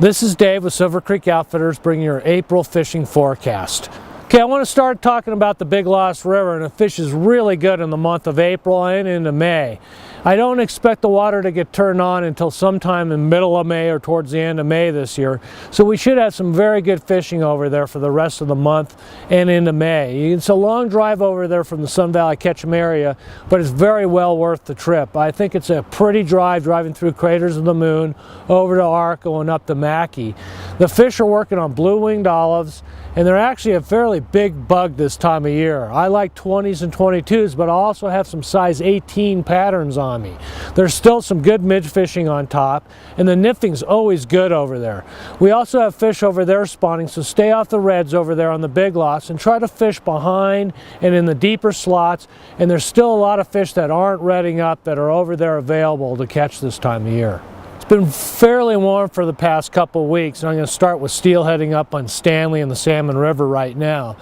This is Dave with Silver Creek Outfitters bringing your April fishing forecast. Okay, I want to start talking about the Big Lost River, and the fish is really good in the month of April and into May. I don't expect the water to get turned on until sometime in the middle of May or towards the end of May this year. So we should have some very good fishing over there for the rest of the month and into May. It's a long drive over there from the Sun Valley Ketchum area, but it's very well worth the trip. I think it's a pretty drive driving through Craters of the Moon, over to Arco and up to Mackey. The fish are working on blue-winged olives, and they're actually a fairly big bug this time of year. I like 20s and 22s, but I also have some size 18 patterns on me. There's still some good midge fishing on top, and the nymphing's always good over there. We also have fish over there spawning, so stay off the reds over there on the Big Lost and try to fish behind and in the deeper slots, and there's still a lot of fish that aren't redding up that are over there available to catch this time of year. It's been fairly warm for the past couple of weeks, and I'm going to start with steelheading up on Stanley and the Salmon River right now.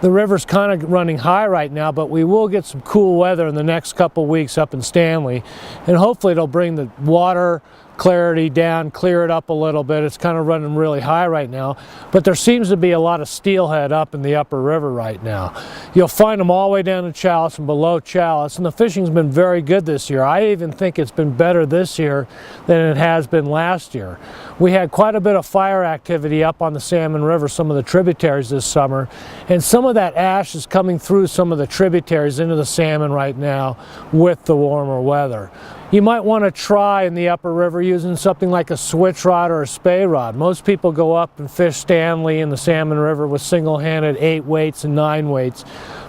The river's kind of running high right now, but we will get some cool weather in the next couple of weeks up in Stanley, and hopefully it'll bring the water clarity down, clear it up a little bit. It's kind of running really high right now, but there seems to be a lot of steelhead up in the upper river right now. You'll find them all the way down to Chalice and below Chalice, and the fishing's been very good this year. I even think it's been better this year than it has been last year. We had quite a bit of fire activity up on the Salmon River, some of the tributaries this summer, and some of that ash is coming through some of the tributaries into the salmon right now with the warmer weather. You might want to try in the upper river using something like a switch rod or a spey rod. Most people go up and fish Stanley in the Salmon River with single-handed 8 weights and 9 weights.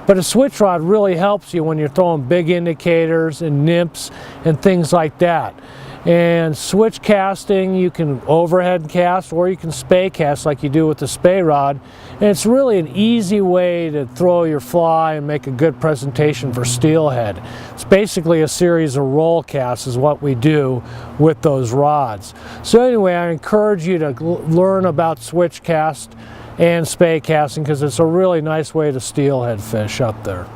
But a switch rod really helps you when you're throwing big indicators and nymphs and things like that. And switch casting, you can overhead cast or you can spey cast like you do with the spey rod. And it's really an easy way to throw your fly and make a good presentation for steelhead. It's basically a series of roll casts is what we do with those rods. So anyway, I encourage you to learn about switch cast and spey casting because it's a really nice way to steelhead fish up there.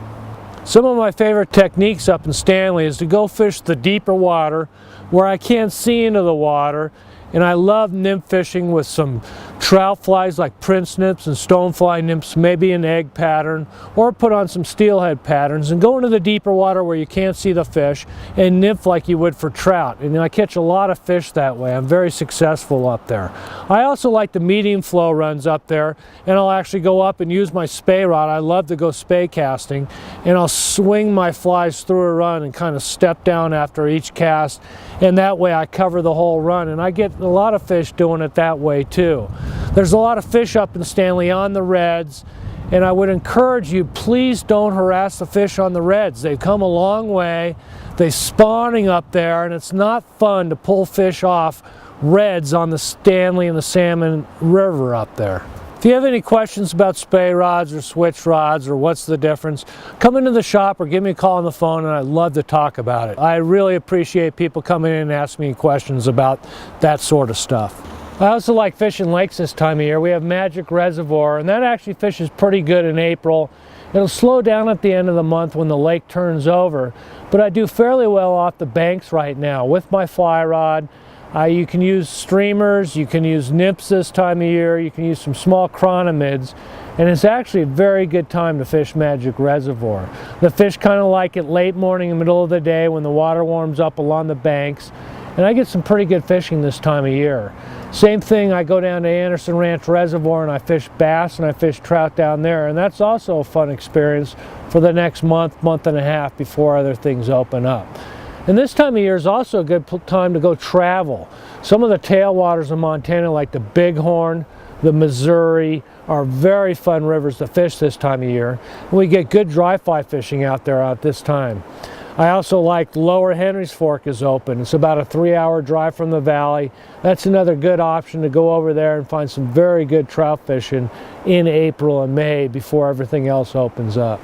Some of my favorite techniques up in Stanley is to go fish the deeper water where I can't see into the water, and I love nymph fishing with some trout flies like prince nymphs and stonefly nymphs, maybe an egg pattern, or put on some steelhead patterns and go into the deeper water where you can't see the fish and nymph like you would for trout. And I catch a lot of fish that way. I'm very successful up there. I also like the medium flow runs up there, and I'll actually go up and use my spey rod. I love to go spey casting, and I'll swing my flies through a run and kind of step down after each cast, and that way I cover the whole run, and I get a lot of fish doing it that way too. There's a lot of fish up in Stanley on the reds, and I would encourage you, please don't harass the fish on the reds. They've come a long way, they're spawning up there, and it's not fun to pull fish off reds on the Stanley and the Salmon River up there. If you have any questions about spey rods or switch rods or what's the difference, come into the shop or give me a call on the phone, and I'd love to talk about it. I really appreciate people coming in and asking me questions about that sort of stuff. I also like fishing lakes this time of year. We have Magic Reservoir, and that actually fishes pretty good in April. It'll slow down at the end of the month when the lake turns over, but I do fairly well off the banks right now with my fly rod. You can use streamers, you can use nymphs this time of year, you can use some small chronomids, and it's actually a very good time to fish Magic Reservoir. The fish kind of like it late morning and middle of the day when the water warms up along the banks, and I get some pretty good fishing this time of year. Same thing, I go down to Anderson Ranch Reservoir and I fish bass and I fish trout down there, and that's also a fun experience for the next month, month and a half before other things open up. And this time of year is also a good time to go travel. Some of the tailwaters in Montana, like the Bighorn, the Missouri, are very fun rivers to fish this time of year. And we get good dry fly fishing out there at this time. I also like Lower Henry's Fork is open. It's about a 3-hour drive from the valley. That's another good option to go over there and find some very good trout fishing in April and May before everything else opens up.